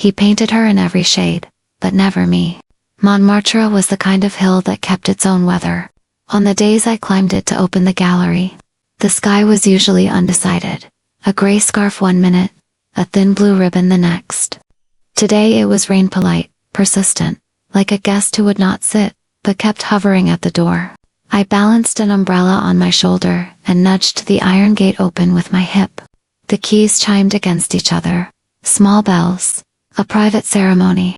He painted her in every shade, but never me. Montmartre was the kind of hill that kept its own weather. On the days I climbed it to open the gallery, the sky was usually undecided. A gray scarf one minute, a thin blue ribbon the next. Today it was rain polite, persistent, like a guest who would not sit, but kept hovering at the door. I balanced an umbrella on my shoulder and nudged the iron gate open with my hip. The keys chimed against each other. Small bells. A private ceremony.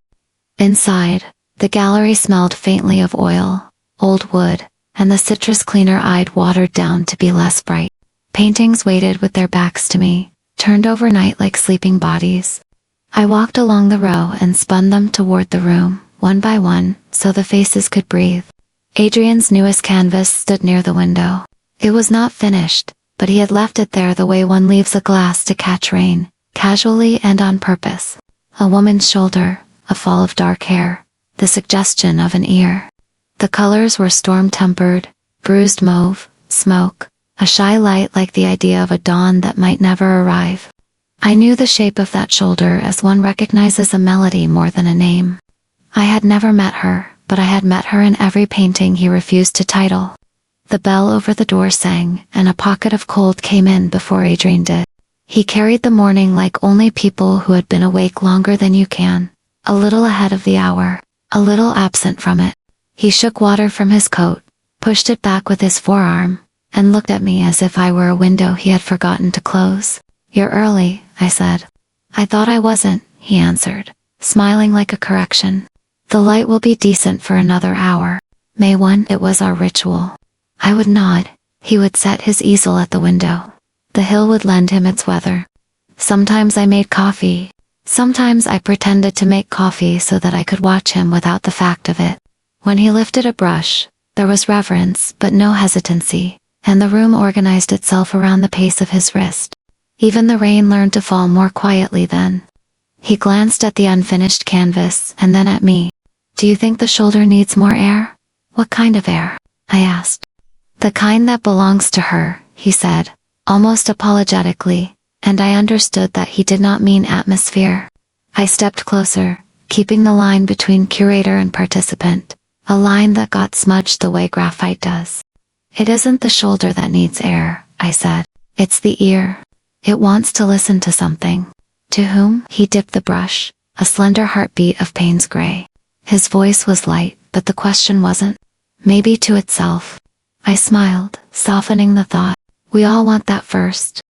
Inside, the gallery smelled faintly of oil, old wood, and the citrus cleaner I'd watered down to be less bright. Paintings waited with their backs to me, turned overnight like sleeping bodies. I walked along the row and spun them toward the room, one by one, so the faces could breathe. Adrian's newest canvas stood near the window. It was not finished, but he had left it there the way one leaves a glass to catch rain, casually and on purpose. A woman's shoulder, a fall of dark hair, the suggestion of an ear. The colors were storm-tempered, bruised mauve, smoke, a shy light like the idea of a dawn that might never arrive. I knew the shape of that shoulder as one recognizes a melody more than a name. I had never met her, but I had met her in every painting he refused to title. The bell over the door sang, and a pocket of cold came in before Adrian did. He carried the morning like only people who had been awake longer than you can, a little ahead of the hour, a little absent from it. He shook water from his coat, pushed it back with his forearm, and looked at me as if I were a window he had forgotten to close. "You're early," I said. "I thought I wasn't," he answered, smiling like a correction. "The light will be decent for another hour." May 1, it was our ritual. I would nod. He would set his easel at the window. The hill would lend him its weather. Sometimes I made coffee. Sometimes I pretended to make coffee so that I could watch him without the fact of it. When he lifted a brush, there was reverence but no hesitancy, and the room organized itself around the pace of his wrist. Even the rain learned to fall more quietly then. He glanced at the unfinished canvas and then at me. "Do you think the shoulder needs more air?" "What kind of air?" I asked. "The kind that belongs to her," he said, almost apologetically, and I understood that he did not mean atmosphere. I stepped closer, keeping the line between curator and participant, a line that got smudged the way graphite does. "It isn't the shoulder that needs air," I said. "It's the ear. It wants to listen to something." "To whom?" He dipped the brush, a slender heartbeat of Payne's gray. His voice was light, but the question wasn't. "Maybe to itself." I smiled, softening the thought. "We all want that first."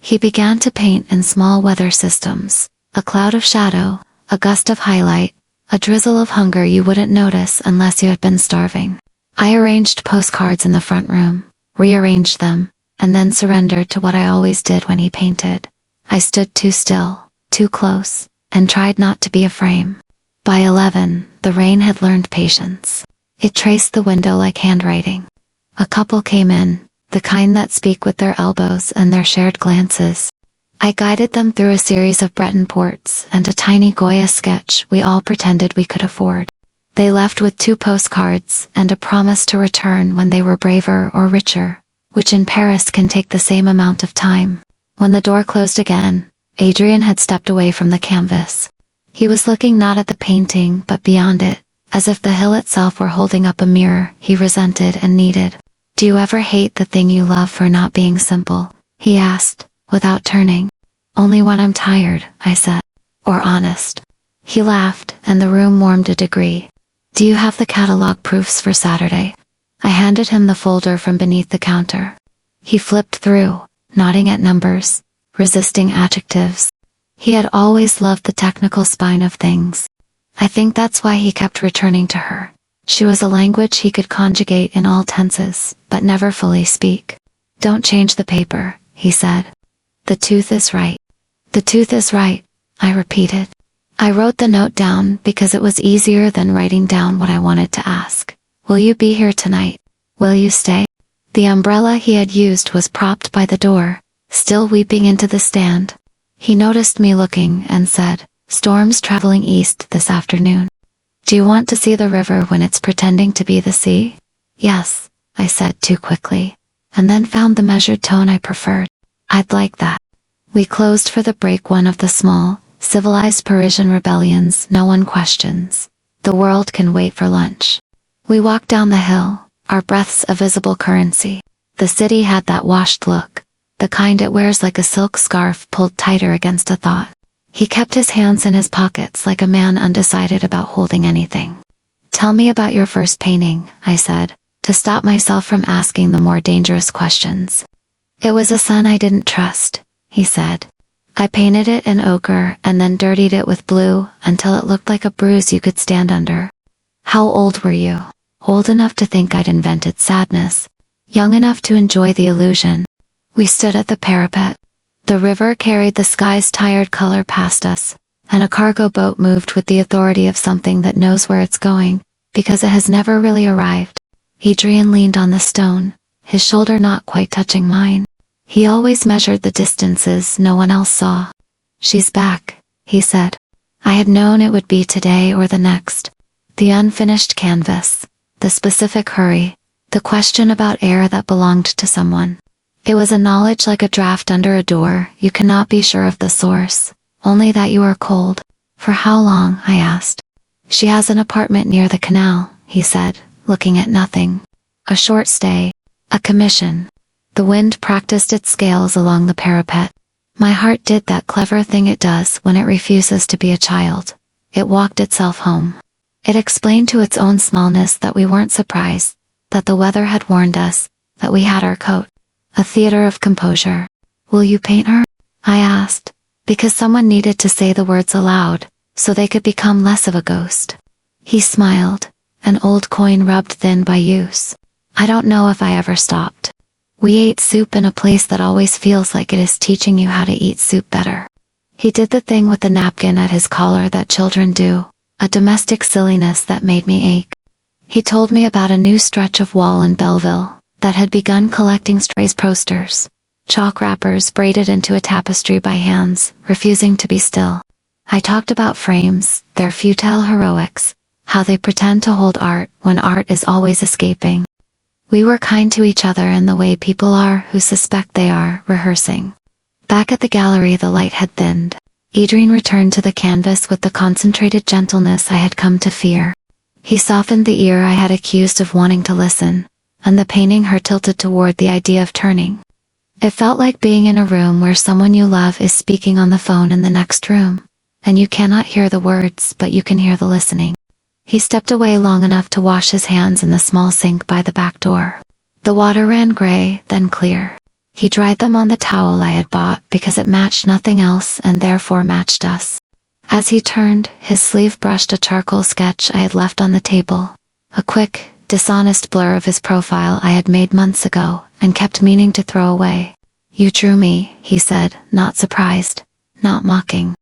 He began to paint in small weather systems, a cloud of shadow, a gust of highlight, a drizzle of hunger you wouldn't notice unless you had been starving. I arranged postcards in the front room, rearranged them, and then surrendered to what I always did when he painted. I stood too still, too close, and tried not to be a frame. By 11, the rain had learned patience. It traced the window like handwriting. A couple came in, the kind that speak with their elbows and their shared glances. I guided them through a series of Breton ports and a tiny Goya sketch we all pretended we could afford. They left with 2 postcards and a promise to return when they were braver or richer, which in Paris can take the same amount of time. When the door closed again, Adrian had stepped away from the canvas. He was looking not at the painting but beyond it, as if the hill itself were holding up a mirror he resented and needed. "Do you ever hate the thing you love for not being simple?" he asked, without turning. "Only when I'm tired," I said. "Or honest." He laughed, and the room warmed a degree. "Do you have the catalog proofs for Saturday?" I handed him the folder from beneath the counter. He flipped through, nodding at numbers, resisting adjectives. He had always loved the technical spine of things. I think that's why he kept returning to her. She was a language he could conjugate in all tenses, but never fully speak. "Don't change the paper," he said. "The tooth is right." "The tooth is right," I repeated. I wrote the note down because it was easier than writing down what I wanted to ask. "Will you be here tonight? Will you stay?" The umbrella he had used was propped by the door, still weeping into the stand. He noticed me looking and said, "Storm's traveling east this afternoon. Do you want to see the river when it's pretending to be the sea?" "Yes," I said too quickly, and then found the measured tone I preferred. "I'd like that." We closed for the break one of the small, Civilized Parisian rebellions, no one questions. The world can wait for lunch. We walked down the hill, our breaths a visible currency. The city had that washed look, the kind it wears like a silk scarf pulled tighter against a thought. He kept his hands in his pockets like a man undecided about holding anything. Tell me about your first painting, I said, to stop myself from asking the more dangerous questions. It was a sun I didn't trust, he said. I painted it in ochre and then dirtied it with blue until it looked like a bruise you could stand under. How old were you? Old enough to think I'd invented sadness. Young enough to enjoy the illusion. We stood at the parapet. The river carried the sky's tired color past us, and a cargo boat moved with the authority of something that knows where it's going, because it has never really arrived. Adrian leaned on the stone, his shoulder not quite touching mine. He always measured the distances no one else saw. She's back, he said. I had known it would be today or the next. The unfinished canvas, the specific hurry, the question about air that belonged to someone. It was a knowledge like a draft under a door. You cannot be sure of the source, only that you are cold. For how long? I asked. She has an apartment near the canal, he said, looking at nothing. A short stay. A commission. The wind practiced its scales along the parapet. My heart did that clever thing it does when it refuses to be a child. It walked itself home. It explained to its own smallness that we weren't surprised, that the weather had warned us, that we had our coat. A theater of composure. Will you paint her? I asked, because someone needed to say the words aloud, so they could become less of a ghost. He smiled, an old coin rubbed thin by use. I don't know if I ever stopped. We ate soup in a place that always feels like it is teaching you how to eat soup better. He did the thing with the napkin at his collar that children do, a domestic silliness that made me ache. He told me about a new stretch of wall in Belleville that had begun collecting strays posters, chalk wrappers braided into a tapestry by hands, refusing to be still. I talked about frames, their futile heroics, how they pretend to hold art when art is always escaping. We were kind to each other in the way people are who suspect they are, rehearsing. Back at the gallery the light had thinned. Adrian returned to the canvas with the concentrated gentleness I had come to fear. He softened the ear I had accused of wanting to listen, and the painting her tilted toward the idea of turning. It felt like being in a room where someone you love is speaking on the phone in the next room, and you cannot hear the words but you can hear the listening. He stepped away long enough to wash his hands in the small sink by the back door. The water ran gray, then clear. He dried them on the towel I had bought because it matched nothing else and therefore matched us. As he turned, his sleeve brushed a charcoal sketch I had left on the table, a quick, dishonest blur of his profile I had made months ago and kept meaning to throw away. You drew me, he said, not surprised, not mocking.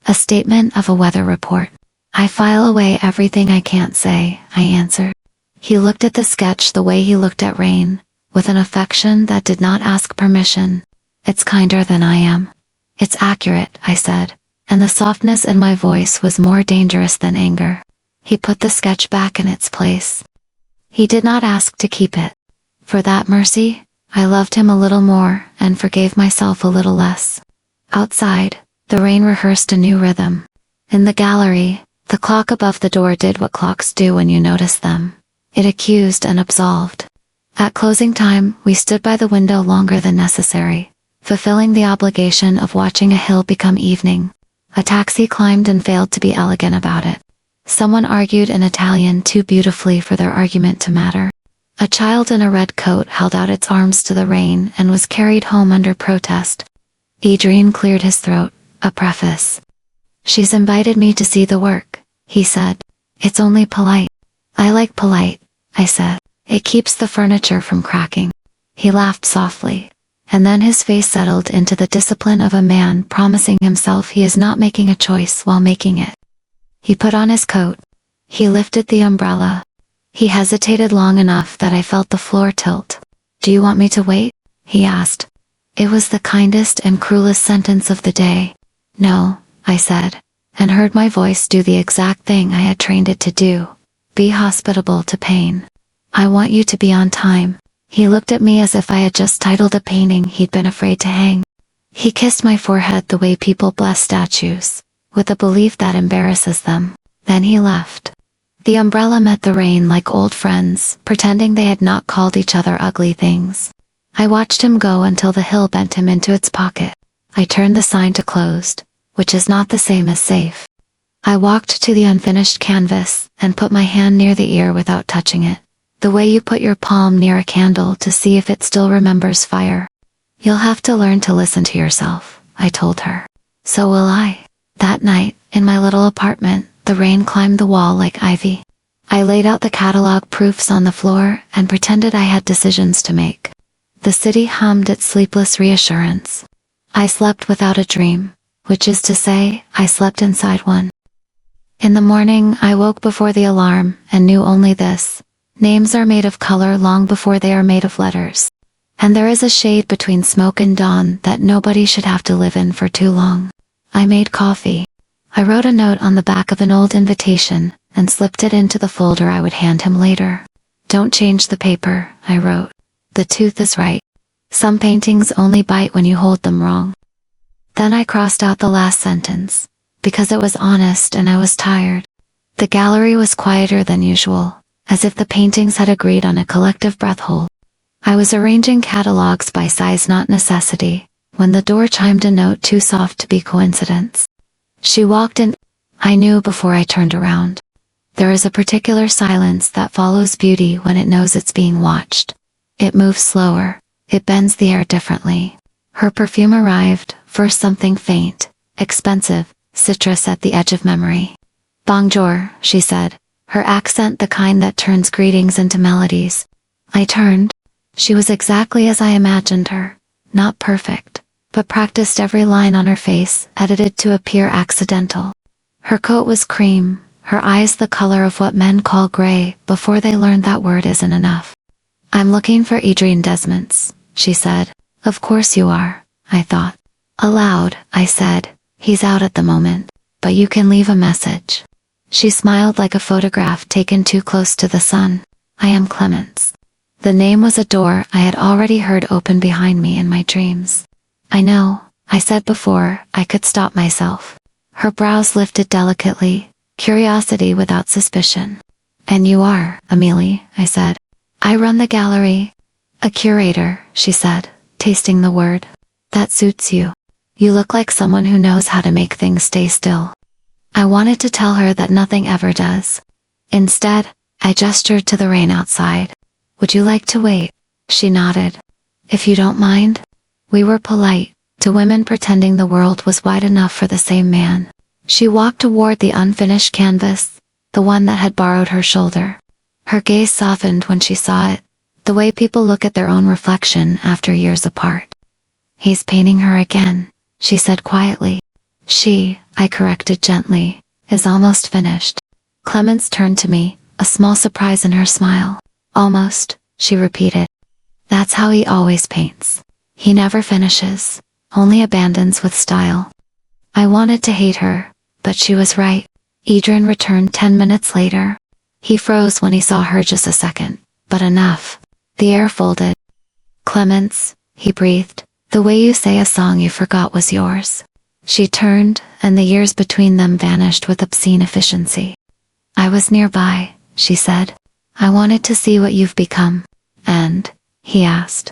A statement of a weather report. I file away everything I can't say, I answered. He looked at the sketch the way he looked at rain, with an affection that did not ask permission. It's kinder than I am. It's accurate, I said, and the softness in my voice was more dangerous than anger. He put the sketch back in its place. He did not ask to keep it. For that mercy, I loved him a little more and forgave myself a little less. Outside, the rain rehearsed a new rhythm. In the gallery, the clock above the door did what clocks do when you notice them. It accused and absolved. At closing time, we stood by the window longer than necessary, fulfilling the obligation of watching a hill become evening. A taxi climbed and failed to be elegant about it. Someone argued in Italian too beautifully for their argument to matter. A child in a red coat held out its arms to the rain and was carried home under protest. Adrian cleared his throat, a preface. She's invited me to see the work, he said. It's only polite. I like polite, I said. It keeps the furniture from cracking. He laughed softly, and then his face settled into the discipline of a man promising himself he is not making a choice while making it. He put on his coat. He lifted the umbrella. He hesitated long enough that I felt the floor tilt. Do you want me to wait? He asked. It was the kindest and cruelest sentence of the day. No, I said, and heard my voice do the exact thing I had trained it to do. Be hospitable to pain. I want you to be on time. He looked at me as if I had just titled a painting he'd been afraid to hang. He kissed my forehead the way people bless statues, with a belief that embarrasses them. Then he left. The umbrella met the rain like old friends, pretending they had not called each other ugly things. I watched him go until the hill bent him into its pocket. I turned the sign to closed, which is not the same as safe. I walked to the unfinished canvas and put my hand near the ear without touching it, the way you put your palm near a candle to see if it still remembers fire. You'll have to learn to listen to yourself, I told her. So will I. That night, in my little apartment, the rain climbed the wall like ivy. I laid out the catalog proofs on the floor and pretended I had decisions to make. The city hummed its sleepless reassurance. I slept without a dream, which is to say, I slept inside one. In the morning, I woke before the alarm and knew only this: names are made of color long before they are made of letters. And there is a shade between smoke and dawn that nobody should have to live in for too long. I made coffee. I wrote a note on the back of an old invitation and slipped it into the folder I would hand him later. Don't change the paper, I wrote. The tooth is right. Some paintings only bite when you hold them wrong. Then I crossed out the last sentence, because it was honest and I was tired. The gallery was quieter than usual, as if the paintings had agreed on a collective breath hold. I was arranging catalogs by size, not necessity, when the door chimed, a note too soft to be coincidence. She walked in. I knew before I turned around. There is a particular silence that follows beauty when it knows it's being watched. It moves slower. It bends the air differently. Her perfume arrived, first something faint, expensive, citrus at the edge of memory. Bonjour, she said, her accent the kind that turns greetings into melodies. I turned. She was exactly as I imagined her, not perfect, but practiced every line on her face, edited to appear accidental. Her coat was cream, her eyes the color of what men call gray before they learn that word isn't enough. I'm looking for Adrien Desmonts, she said. Of course you are, I thought. Aloud, I said, he's out at the moment, but you can leave a message. She smiled like a photograph taken too close to the sun. I am Clemence. The name was a door I had already heard open behind me in my dreams. I know, I said before I could stop myself. Her brows lifted delicately, curiosity without suspicion. And you are, Amélie, I said. I run the gallery. A curator, she said, tasting the word. That suits you. You look like someone who knows how to make things stay still. I wanted to tell her that nothing ever does. Instead, I gestured to the rain outside. Would you like to wait? She nodded. If you don't mind. We were polite, to women pretending the world was wide enough for the same man. She walked toward the unfinished canvas, the one that had borrowed her shoulder. Her gaze softened when she saw it, the way people look at their own reflection after years apart. He's painting her again, she said quietly. She, I corrected gently, is almost finished. Clemence turned to me, a small surprise in her smile. Almost, she repeated. That's how he always paints. He never finishes, only abandons with style. I wanted to hate her, but she was right. Adrien returned 10 minutes later. He froze when he saw her just a second, but enough. The air folded. Clemence, he breathed, the way you say a song you forgot was yours. She turned, and the years between them vanished with obscene efficiency. I was nearby, she said. I wanted to see what you've become. And, he asked.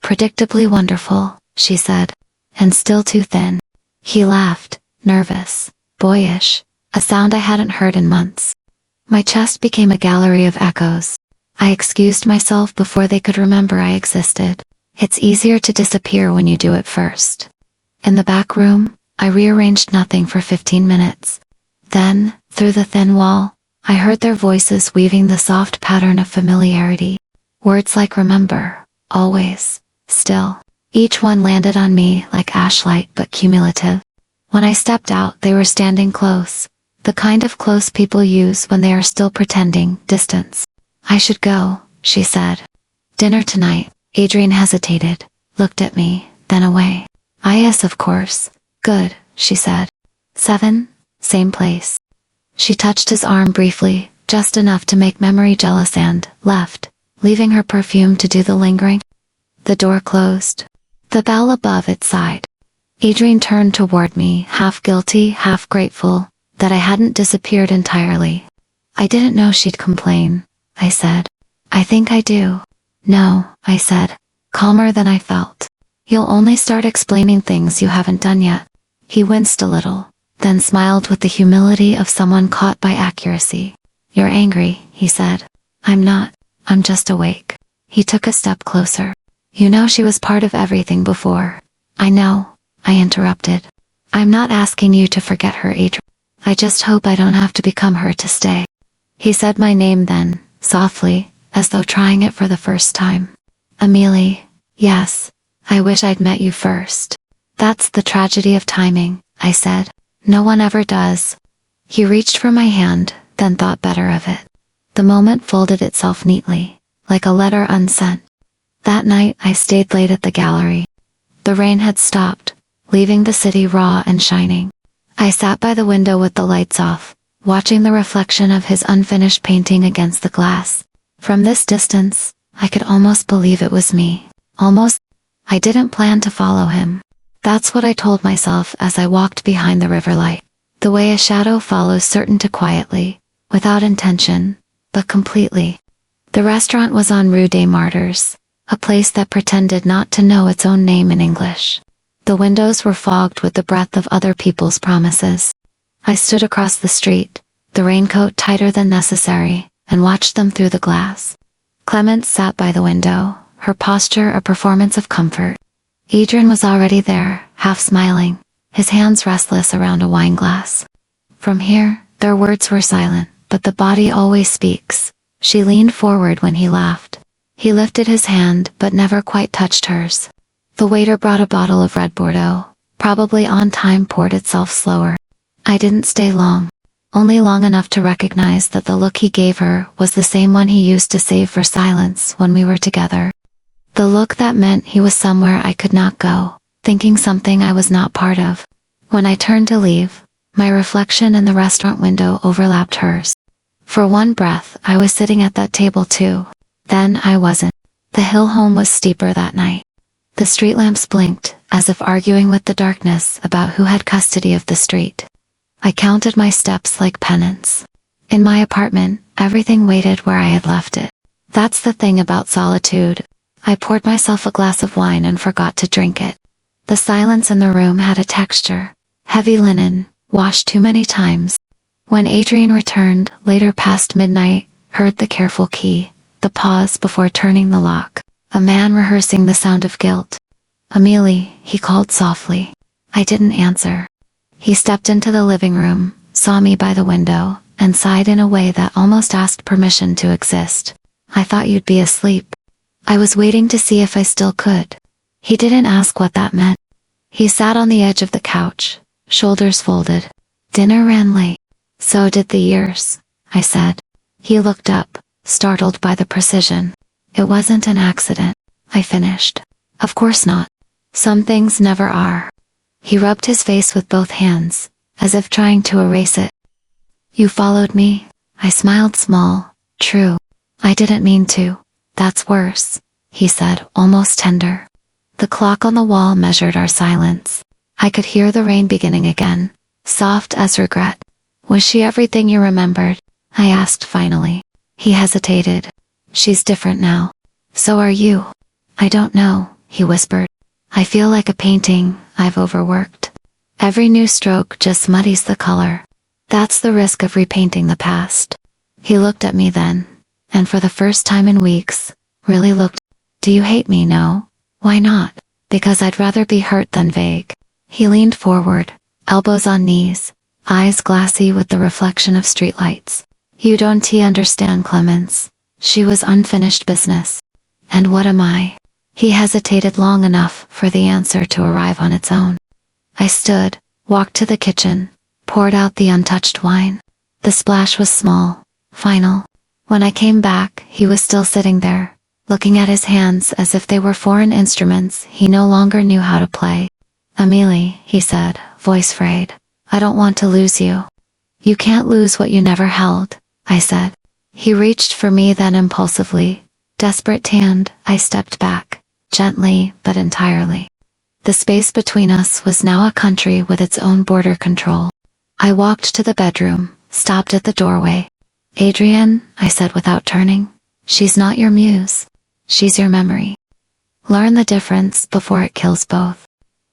Predictably wonderful, she said. And still too thin. He laughed, nervous, boyish, a sound I hadn't heard in months. My chest became a gallery of echoes. I excused myself before they could remember I existed. It's easier to disappear when you do it first. In the back room, I rearranged nothing for 15 minutes. Then, through the thin wall, I heard their voices weaving the soft pattern of familiarity. Words like remember, always, still. Each one landed on me like ashlight but cumulative. When I stepped out, they were standing close, the kind of close people use when they are still pretending distance. I should go, she said. Dinner tonight. Adrien hesitated, looked at me, then away. Yes, of course. Good, she said. 7, same place. She touched his arm briefly, just enough to make memory jealous, and left, leaving her perfume to do the lingering. The door closed. The bell above it sighed. Adrian turned toward me, half guilty, half grateful, that I hadn't disappeared entirely. I didn't know she'd complain, I said. I think I do. No, I said, calmer than I felt. You'll only start explaining things you haven't done yet. He winced a little, then smiled with the humility of someone caught by accuracy. You're angry, he said. I'm not. I'm just awake. He took a step closer. You know she was part of everything before. I know, I interrupted. I'm not asking you to forget her, Adrian. I just hope I don't have to become her to stay. He said my name then, softly, as though trying it for the first time. Amelie, yes. I wish I'd met you first. That's the tragedy of timing, I said. No one ever does. He reached for my hand, then thought better of it. The moment folded itself neatly, like a letter unsent. That night I stayed late at the gallery. The rain had stopped, leaving the city raw and shining. I sat by the window with the lights off, watching the reflection of his unfinished painting against the glass. From this distance, I could almost believe it was me. Almost. I didn't plan to follow him. That's what I told myself as I walked behind the river light. The way a shadow follows certain to quietly, without intention, but completely. The restaurant was on Rue des Martyrs, a place that pretended not to know its own name in English. The windows were fogged with the breath of other people's promises. I stood across the street, the raincoat tighter than necessary, and watched them through the glass. Clemence sat by the window, her posture a performance of comfort. Adrian was already there, half smiling, his hands restless around a wine glass. From here, their words were silent, but the body always speaks. She leaned forward when he laughed. He lifted his hand but never quite touched hers. The waiter brought a bottle of red Bordeaux, probably on time, poured itself slower. I didn't stay long. Only long enough to recognize that the look he gave her was the same one he used to save for silence when we were together. The look that meant he was somewhere I could not go, thinking something I was not part of. When I turned to leave, my reflection in the restaurant window overlapped hers. For one breath, I was sitting at that table too. Then I wasn't. The hill home was steeper that night. The street lamps blinked, as if arguing with the darkness about who had custody of the street. I counted my steps like penance. In my apartment, everything waited where I had left it. That's the thing about solitude. I poured myself a glass of wine and forgot to drink it. The silence in the room had a texture. Heavy linen, washed too many times. When Adrian returned, later past midnight, heard the careful key, the pause before turning the lock. A man rehearsing the sound of guilt. Amelie, he called softly. I didn't answer. He stepped into the living room, saw me by the window, and sighed in a way that almost asked permission to exist. I thought you'd be asleep. I was waiting to see if I still could. He didn't ask what that meant. He sat on the edge of the couch, shoulders folded. Dinner ran late. So did the years, I said. He looked up, startled by the precision. It wasn't an accident, I finished. Of course not. Some things never are. He rubbed his face with both hands, as if trying to erase it. You followed me? I smiled small. True. I didn't mean to. That's worse, he said, almost tender. The clock on the wall measured our silence. I could hear the rain beginning again, soft as regret. Was she everything you remembered? I asked finally. He hesitated. She's different now. So are you. I don't know, he whispered. I feel like a painting I've overworked. Every new stroke just muddies the color. That's the risk of repainting the past. He looked at me then, and for the first time in weeks, really looked. Do you hate me? No. Why not? Because I'd rather be hurt than vague. He leaned forward, elbows on knees, eyes glassy with the reflection of streetlights. You don't understand, Clemence. She was unfinished business. And what am I? He hesitated long enough for the answer to arrive on its own. I stood, walked to the kitchen, poured out the untouched wine. The splash was small, final. When I came back, he was still sitting there, looking at his hands as if they were foreign instruments he no longer knew how to play. Amelie, he said, voice frayed. I don't want to lose you. You can't lose what you never held, I said. He reached for me then impulsively. Desperate hand, I stepped back, gently but entirely. The space between us was now a country with its own border control. I walked to the bedroom, stopped at the doorway. "Adrian," I said without turning, "she's not your muse. She's your memory. Learn the difference before it kills both."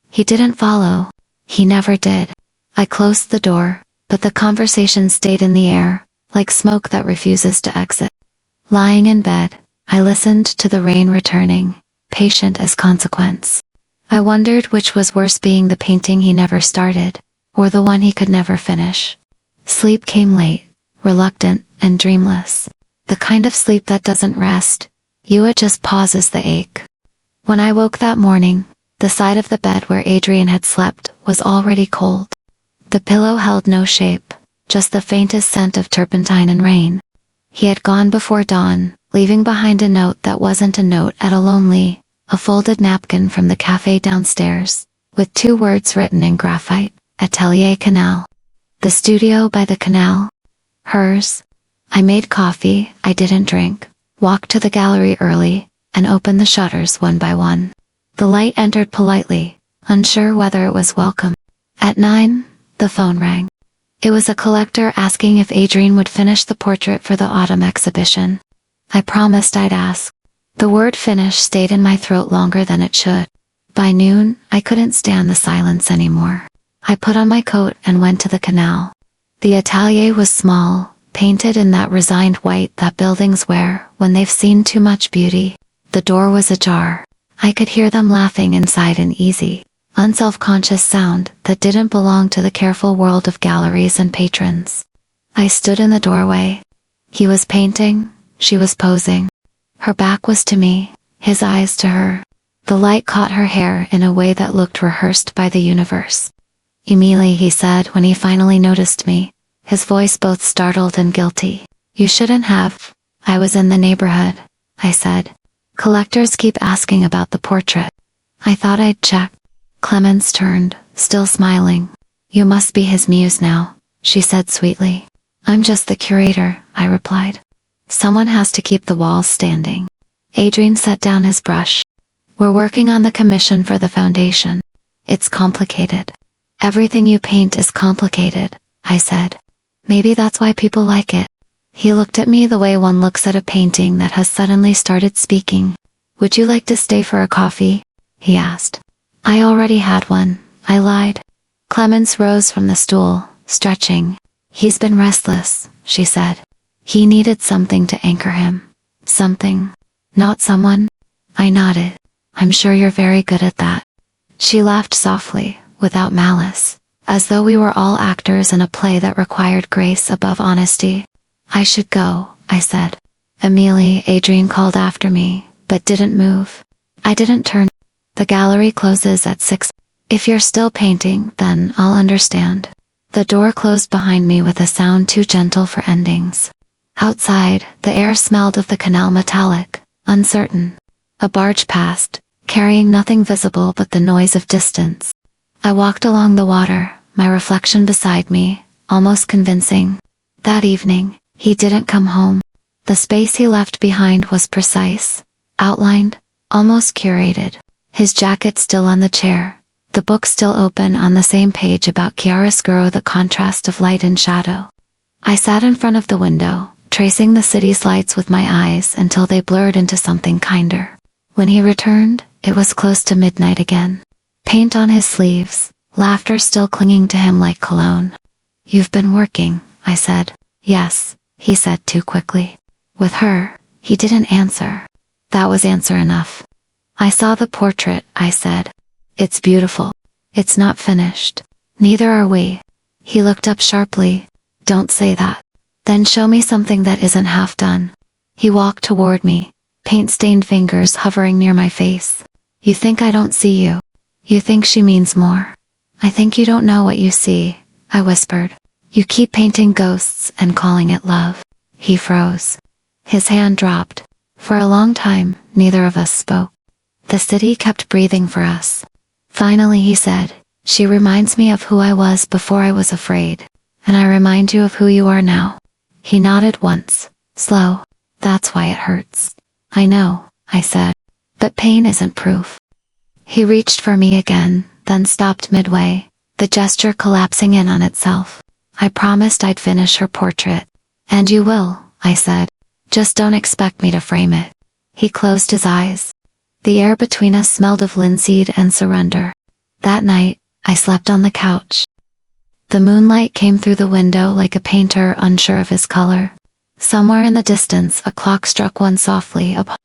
He didn't follow. He never did. I closed the door, but the conversation stayed in the air, like smoke that refuses to exit. Lying in bed, I listened to the rain returning, patient as consequence. I wondered which was worse, being the painting he never started, or the one he could never finish. Sleep came late, reluctant and dreamless. The kind of sleep that doesn't rest, it just pauses the ache. When I woke that morning, the side of the bed where Adrian had slept was already cold. The pillow held no shape, just the faintest scent of turpentine and rain. He had gone before dawn, leaving behind a note that wasn't a note at all, only a folded napkin from the cafe downstairs, with 2 words written in graphite: Atelier Canal. The studio by the canal? Hers? I made coffee I didn't drink, walked to the gallery early, and opened the shutters one by one. The light entered politely, unsure whether it was welcome. At 9, the phone rang. It was a collector asking if Adrian would finish the portrait for the autumn exhibition. I promised I'd ask. The word "finish" stayed in my throat longer than it should. By noon, I couldn't stand the silence anymore. I put on my coat and went to the canal. The atelier was small, painted in that resigned white that buildings wear when they've seen too much beauty. The door was ajar. I could hear them laughing inside, an easy, unself-conscious sound that didn't belong to the careful world of galleries and patrons. I stood in the doorway. He was painting, she was posing. Her back was to me, his eyes to her. The light caught her hair in a way that looked rehearsed by the universe. "Emily," he said when he finally noticed me, his voice both startled and guilty. "You shouldn't have." "I was in the neighborhood," I said. "Collectors keep asking about the portrait. I thought I'd check." Clemens turned, still smiling. "You must be his muse now," she said sweetly. "I'm just the curator," I replied. "Someone has to keep the walls standing." Adrian set down his brush. "We're working on the commission for the foundation. It's complicated." "Everything you paint is complicated," I said. "Maybe that's why people like it." He looked at me the way one looks at a painting that has suddenly started speaking. "Would you like to stay for a coffee?" he asked. "I already had one," I lied. Clemens rose from the stool, stretching. "He's been restless," she said. "He needed something to anchor him. Something, not someone." I nodded. "I'm sure you're very good at that." She laughed softly, without malice, as though we were all actors in a play that required grace above honesty. "I should go," I said. "Amelie," Adrian called after me, but didn't move. I didn't turn. "The gallery closes at 6. If you're still painting, then I'll understand." The door closed behind me with a sound too gentle for endings. Outside, the air smelled of the canal, metallic, uncertain. A barge passed, carrying nothing visible but the noise of distance. I walked along the water, my reflection beside me, almost convincing. That evening, he didn't come home. The space he left behind was precise, outlined, almost curated. His jacket still on the chair, the book still open on the same page about chiaroscuro, the contrast of light and shadow. I sat in front of the window, tracing the city's lights with my eyes until they blurred into something kinder. When he returned, it was close to midnight again. Paint on his sleeves, laughter still clinging to him like cologne. "You've been working," I said. "Yes," he said too quickly. "With her." He didn't answer. That was answer enough. "I saw the portrait," I said. "It's beautiful. It's not finished. Neither are we." He looked up sharply. "Don't say that. Then show me something that isn't half done." He walked toward me, paint-stained fingers hovering near my face. "You think I don't see you? You think she means more? I think you don't know what you see," I whispered. "You keep painting ghosts and calling it love." He froze. His hand dropped. For a long time, neither of us spoke. The city kept breathing for us. Finally he said, "She reminds me of who I was before I was afraid. And I remind you of who you are now." He nodded once, slow. "That's why it hurts." "I know," I said. "But pain isn't proof." He reached for me again, then stopped midway, the gesture collapsing in on itself. I promised I'd finish her portrait. And you will, I said. Just don't expect me to frame it. He closed his eyes. The air between us smelled of linseed and surrender. That night, I slept on the couch. The moonlight came through the window like a painter unsure of his color. Somewhere in the distance, a clock struck one softly upon.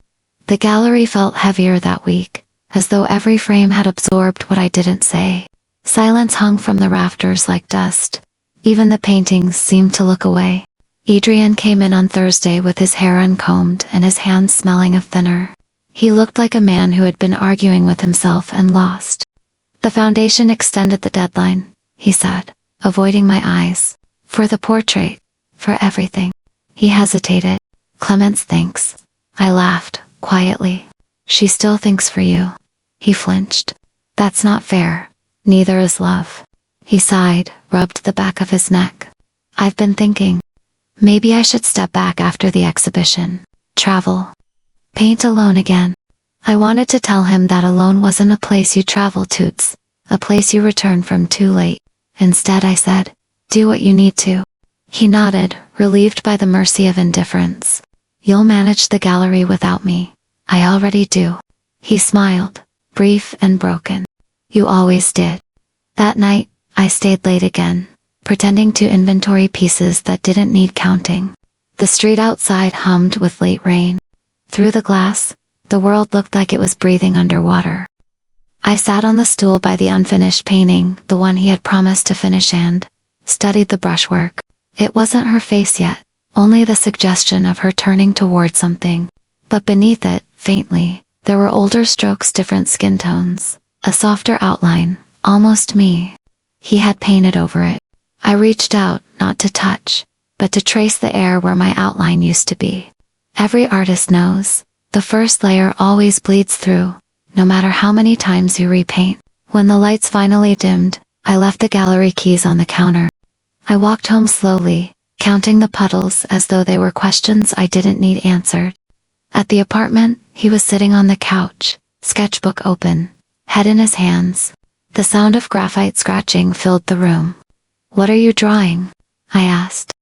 The gallery felt heavier that week, as though every frame had absorbed what I didn't say. Silence hung from the rafters like dust. Even the paintings seemed to look away. Adrian came in on Thursday with his hair uncombed and his hands smelling of thinner. He looked like a man who had been arguing with himself and lost. The foundation extended the deadline, he said, avoiding my eyes. For the portrait. For everything. He hesitated. Clemence thinks. I laughed, quietly. She still thinks for you. He flinched. That's not fair. Neither is love. He sighed, rubbed the back of his neck. I've been thinking. Maybe I should step back after the exhibition. Travel. Paint alone again. I wanted to tell him that alone wasn't a place you travel to, it's a place you return from too late. Instead I said, do what you need to. He nodded, relieved by the mercy of indifference. You'll manage the gallery without me. I already do. He smiled, brief and broken. You always did. That night, I stayed late again, pretending to inventory pieces that didn't need counting. The street outside hummed with late rain. Through the glass, the world looked like it was breathing underwater. I sat on the stool by the unfinished painting, the one he had promised to finish, and studied the brushwork. It wasn't her face yet, only the suggestion of her turning toward something. But beneath it, faintly, there were older strokes, different skin tones, a softer outline, almost me. He had painted over it. I reached out, not to touch, but to trace the air where my outline used to be. Every artist knows, the first layer always bleeds through, no matter how many times you repaint. When the lights finally dimmed, I left the gallery keys on the counter. I walked home slowly, counting the puddles as though they were questions I didn't need answered. At the apartment, he was sitting on the couch, sketchbook open, head in his hands. The sound of graphite scratching filled the room. What are you drawing? I asked.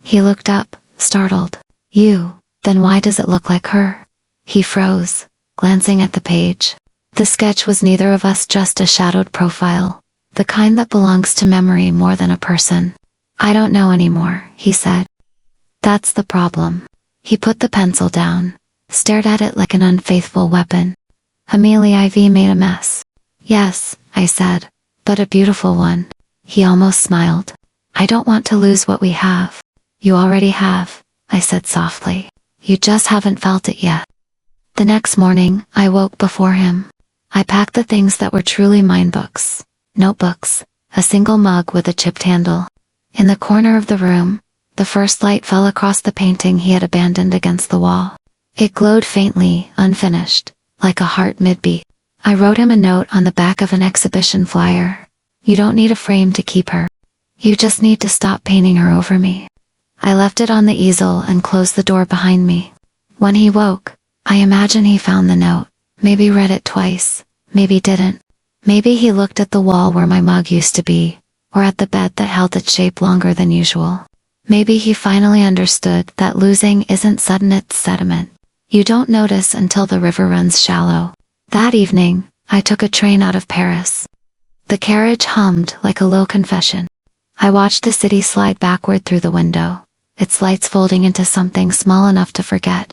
He looked up, startled. You, then why does it look like her? He froze, glancing at the page. The sketch was neither of us, just a shadowed profile, the kind that belongs to memory more than a person. I don't know anymore, he said. That's the problem. He put the pencil down, stared at it like an unfaithful weapon. Amelie IV made a mess. Yes, I said, but a beautiful one. He almost smiled. I don't want to lose what we have. You already have, I said softly. You just haven't felt it yet. The next morning, I woke before him. I packed the things that were truly mine: books, notebooks, a single mug with a chipped handle. In the corner of the room, the first light fell across the painting he had abandoned against the wall. It glowed faintly, unfinished, like a heart mid-beat. I wrote him a note on the back of an exhibition flyer. You don't need a frame to keep her. You just need to stop painting her over me. I left it on the easel and closed the door behind me. When he woke, I imagine he found the note, maybe read it twice, maybe didn't. Maybe he looked at the wall where my mug used to be, or at the bed that held its shape longer than usual. Maybe he finally understood that losing isn't sudden, it's sediment. You don't notice until the river runs shallow. That evening, I took a train out of Paris. The carriage hummed like a low confession. I watched the city slide backward through the window, its lights folding into something small enough to forget.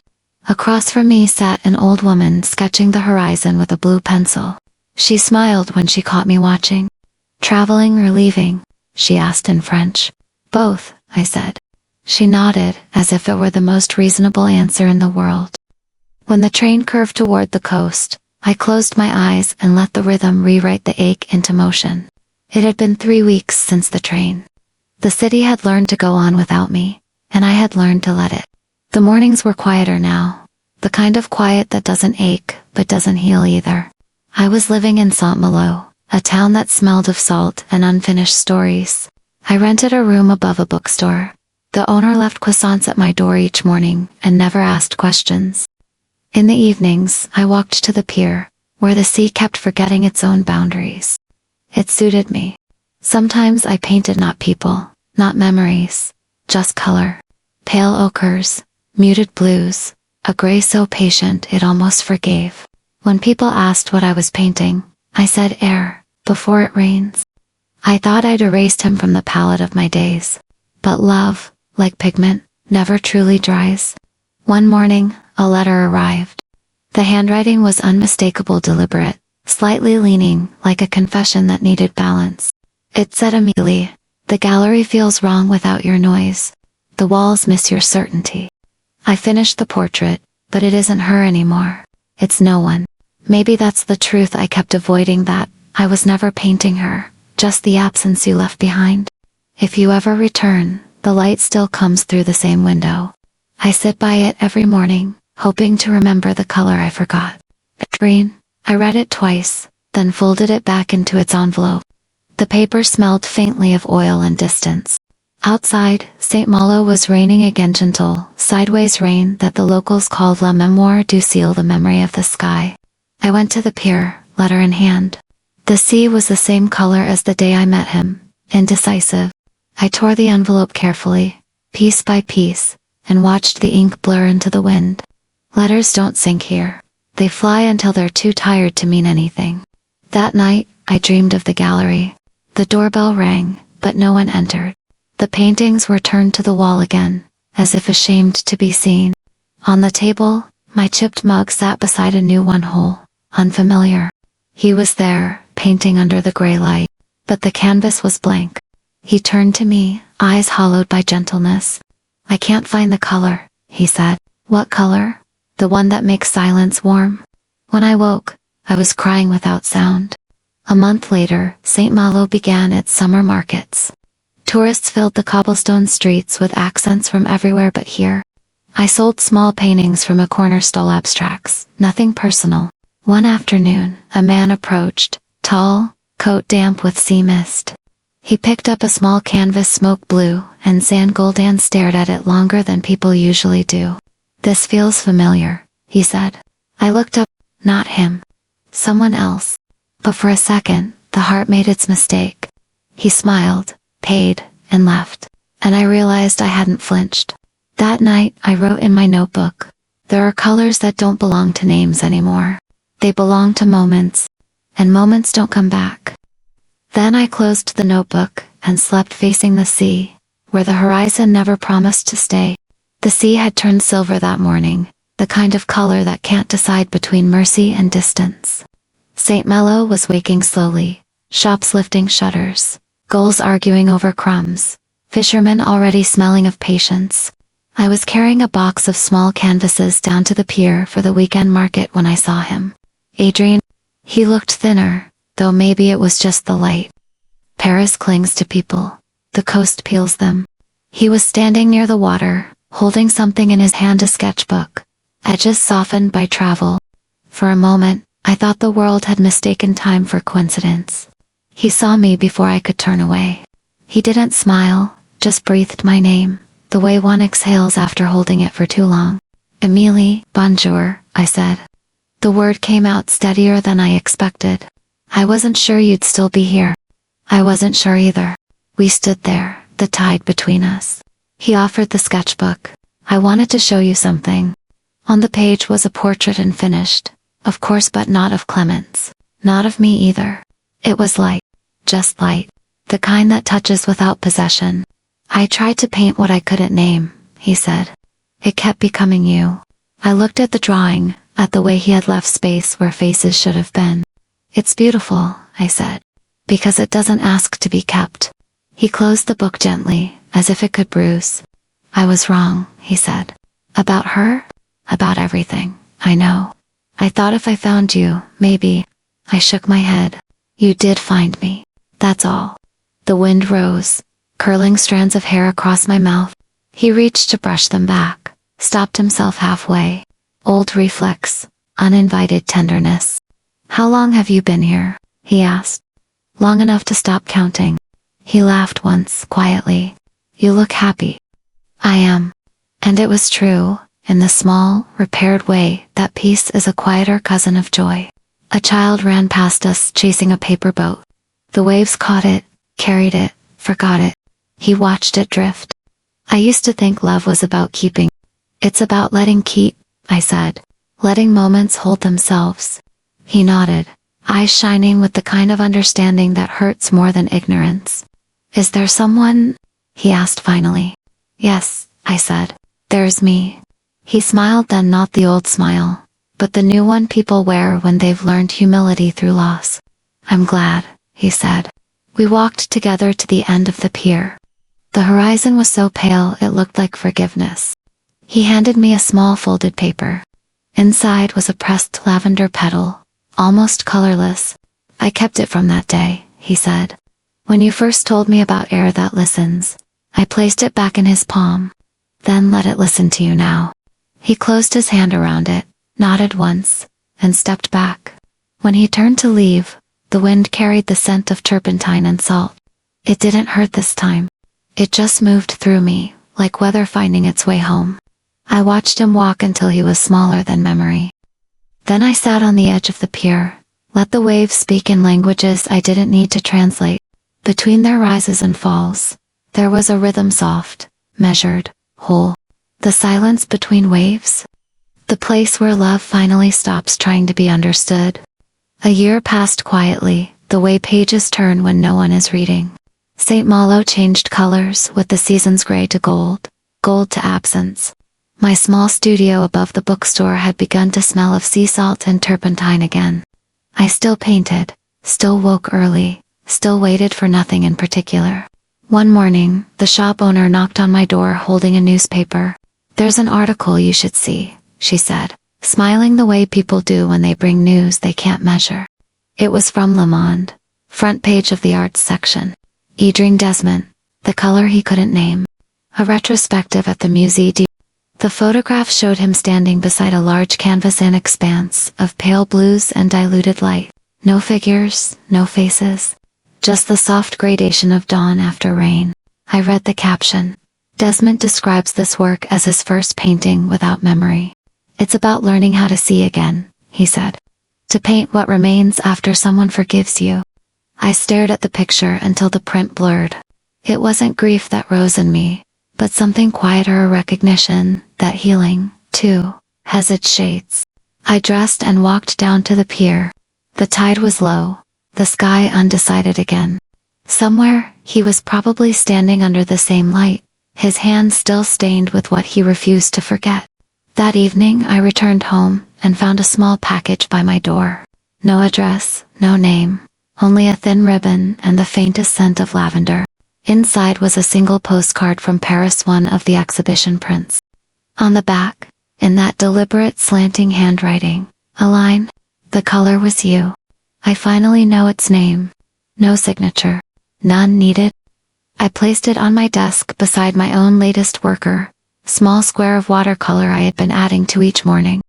Across from me sat an old woman sketching the horizon with a blue pencil. She smiled when she caught me watching. Traveling or leaving? She asked in French. Both, I said. She nodded, as if it were the most reasonable answer in the world. When the train curved toward the coast, I closed my eyes and let the rhythm rewrite the ache into motion. It had been 3 weeks since the train. The city had learned to go on without me, and I had learned to let it. The mornings were quieter now, the kind of quiet that doesn't ache, but doesn't heal either. I was living in Saint-Malo, a town that smelled of salt and unfinished stories. I rented a room above a bookstore. The owner left croissants at my door each morning and never asked questions. In the evenings, I walked to the pier, where the sea kept forgetting its own boundaries. It suited me. Sometimes I painted not people, not memories, just color. Pale ochres, muted blues, a gray so patient it almost forgave. When people asked what I was painting, I said air, before it rains. I thought I'd erased him from the palette of my days. But love, like pigment, never truly dries. One morning, a letter arrived. The handwriting was unmistakable, deliberate, slightly leaning, like a confession that needed balance. It said immediately, "The gallery feels wrong without your noise. The walls miss your certainty." I finished the portrait, but it isn't her anymore. It's no one. Maybe that's the truth I kept avoiding, that I was never painting her, just the absence you left behind. If you ever return, the light still comes through the same window. I sit by it every morning, hoping to remember the color I forgot. Green. I read it twice, then folded it back into its envelope. The paper smelled faintly of oil and distance. Outside, Saint-Malo was raining again, gentle, sideways rain that the locals called la mémoire du ciel, the memory of the sky. I went to the pier, letter in hand. The sea was the same color as the day I met him, indecisive. I tore the envelope carefully, piece by piece, and watched the ink blur into the wind. Letters don't sink here. They fly until they're too tired to mean anything. That night, I dreamed of the gallery. The doorbell rang, but no one entered. The paintings were turned to the wall again, as if ashamed to be seen. On the table, my chipped mug sat beside a new one, whole, unfamiliar. He was there, painting under the gray light, but the canvas was blank. He turned to me, eyes hollowed by gentleness. "I can't find the color," he said. "What color?" "The one that makes silence warm." When I woke, I was crying without sound. A month later, Saint-Malo began its summer markets. Tourists filled the cobblestone streets with accents from everywhere but here. I sold small paintings from a corner stall, abstracts, nothing personal. One afternoon, a man approached, tall, coat damp with sea mist. He picked up a small canvas, smoke blue, and sand gold, and stared at it longer than people usually do. "This feels familiar," he said. I looked up. Not him. Someone else. But for a second, the heart made its mistake. He smiled, paid, and left. And I realized I hadn't flinched. That night, I wrote in my notebook, "There are colors that don't belong to names anymore. They belong to moments. And moments don't come back." Then I closed the notebook and slept facing the sea, where the horizon never promised to stay. The sea had turned silver that morning, the kind of color that can't decide between mercy and distance. Saint-Malo was waking slowly, shops lifting shutters, gulls arguing over crumbs, fishermen already smelling of patience. I was carrying a box of small canvases down to the pier for the weekend market when I saw him. "Adrian." He looked thinner, though maybe it was just the light. Paris clings to people. The coast peels them. He was standing near the water, holding something in his hand, a sketchbook, edges softened by travel. For a moment, I thought the world had mistaken time for coincidence. He saw me before I could turn away. He didn't smile, just breathed my name, the way one exhales after holding it for too long. "Émilie, bonjour," I said. The word came out steadier than I expected. "I wasn't sure you'd still be here." I wasn't sure either. We stood there, the tide between us. He offered the sketchbook. "I wanted to show you something." On the page was a portrait, and finished, of course, but not of Clemens. Not of me either. It was light. Just light. The kind that touches without possession. "I tried to paint what I couldn't name," he said. "It kept becoming you." I looked at the drawing, at the way he had left space where faces should have been. "It's beautiful," I said. "Because it doesn't ask to be kept." He closed the book gently, as if it could bruise. "I was wrong," he said. "About her? About everything, I know. I thought if I found you, maybe." I shook my head. "You did find me. That's all." The wind rose, curling strands of hair across my mouth. He reached to brush them back, stopped himself halfway. Old reflex, uninvited tenderness. "How long have you been here?" he asked. "Long enough to stop counting." He laughed once, quietly. "You look happy." "I am." And it was true, in the small, repaired way that peace is a quieter cousin of joy. A child ran past us chasing a paper boat. The waves caught it, carried it, forgot it. He watched it drift. I used to think love was about keeping. It's about letting keep, I said. Letting moments hold themselves. He nodded, eyes shining with the kind of understanding that hurts more than ignorance. Is there someone? He asked finally. Yes, I said. There's me. He smiled, then not the old smile, but the new one people wear when they've learned humility through loss. I'm glad, he said. We walked together to the end of the pier. The horizon was so pale it looked like forgiveness. He handed me a small folded paper. Inside was a pressed lavender petal, almost colorless. I kept it from that day, he said. When you first told me about air that listens, I placed it back in his palm. Then let it listen to you now. He closed his hand around it, nodded once, and stepped back. When he turned to leave, the wind carried the scent of turpentine and salt. It didn't hurt this time. It just moved through me, like weather finding its way home. I watched him walk until he was smaller than memory. Then I sat on the edge of the pier, let the waves speak in languages I didn't need to translate. Between their rises and falls, there was a rhythm, soft, measured, whole. The silence between waves. The place where love finally stops trying to be understood. A year passed quietly, the way pages turn when no one is reading. Saint-Malo changed colors with the seasons gray to gold, gold to absence. My small studio above the bookstore had begun to smell of sea salt and turpentine again. I still painted, still woke early, still waited for nothing in particular. One morning, the shop owner knocked on my door holding a newspaper. There's an article you should see, she said, smiling the way people do when they bring news they can't measure. It was from Le Monde, front page of the arts section. Idring Desmond, the color he couldn't name. A retrospective at the Musée du. The photograph showed him standing beside a large canvas in expanse of pale blues and diluted light. No figures, no faces. Just the soft gradation of dawn after rain. I read the caption. Desmond describes this work as his first painting without memory. It's about learning how to see again, he said. To paint what remains after someone forgives you. I stared at the picture until the print blurred. It wasn't grief that rose in me, but something quieter, a recognition that healing, too, has its shades. I dressed and walked down to the pier. The tide was low, the sky undecided again. Somewhere, he was probably standing under the same light, his hands still stained with what he refused to forget. That evening I returned home and found a small package by my door. No address, no name, only a thin ribbon and the faintest scent of lavender. Inside was a single postcard from Paris, one of the exhibition prints. On the back, in that deliberate slanting handwriting, a line, the color was you. I finally know its name. No signature. None needed. I placed it on my desk beside my own latest worker, small square of watercolor I had been adding to each morning.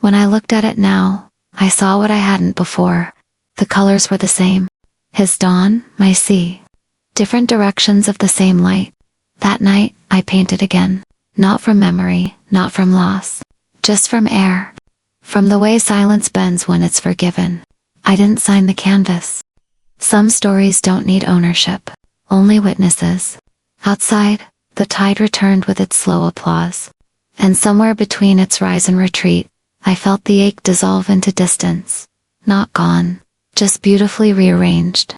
When I looked at it now, I saw what I hadn't before. The colors were the same. His dawn, my sea. Different directions of the same light. That night, I painted again. Not from memory, not from loss. Just from air. From the way silence bends when it's forgiven. I didn't sign the canvas. Some stories don't need ownership. Only witnesses. Outside, the tide returned with its slow applause. And somewhere between its rise and retreat, I felt the ache dissolve into distance. Not gone, just beautifully rearranged.